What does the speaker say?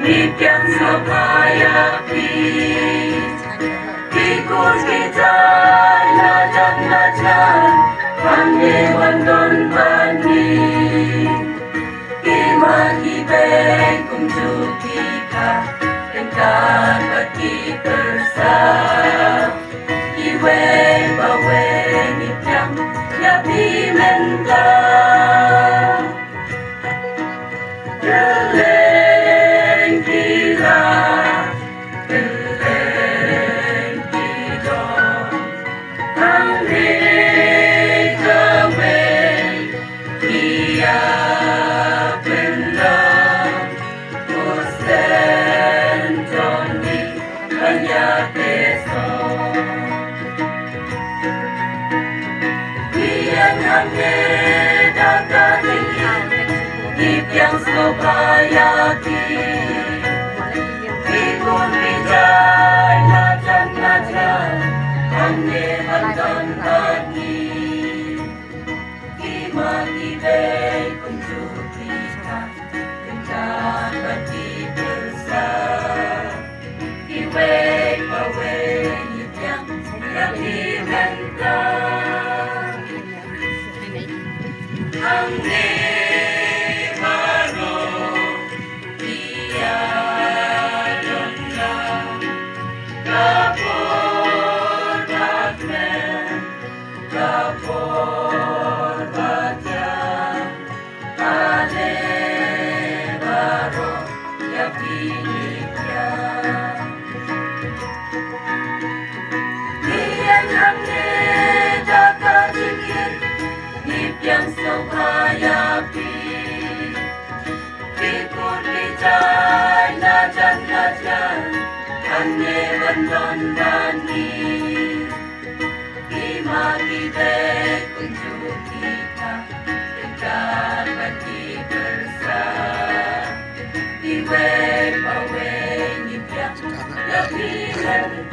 Nipian supaya ikut kita lajan-lajan Pandewan don bani Imagi bekum jukika Engkar bagi bersah Iwe bawe nipian Yapi mentah Geleng gila Geleng gila Angri gawe Ia benar Musten Tony Banyak besok Ia nyanyi daga tinggi Yang supayaki Ikut bijak Lajan-lajan Ane bantuan bagi Imagi baik untuk kita Dengan bagi bersah Iwe bawe yang dibentar Ane yang supayaki ikut bijak lajan-lajan ane bandon bani imagi bek unjuk kita dekat bagi bersah iwe bawe nipian lebih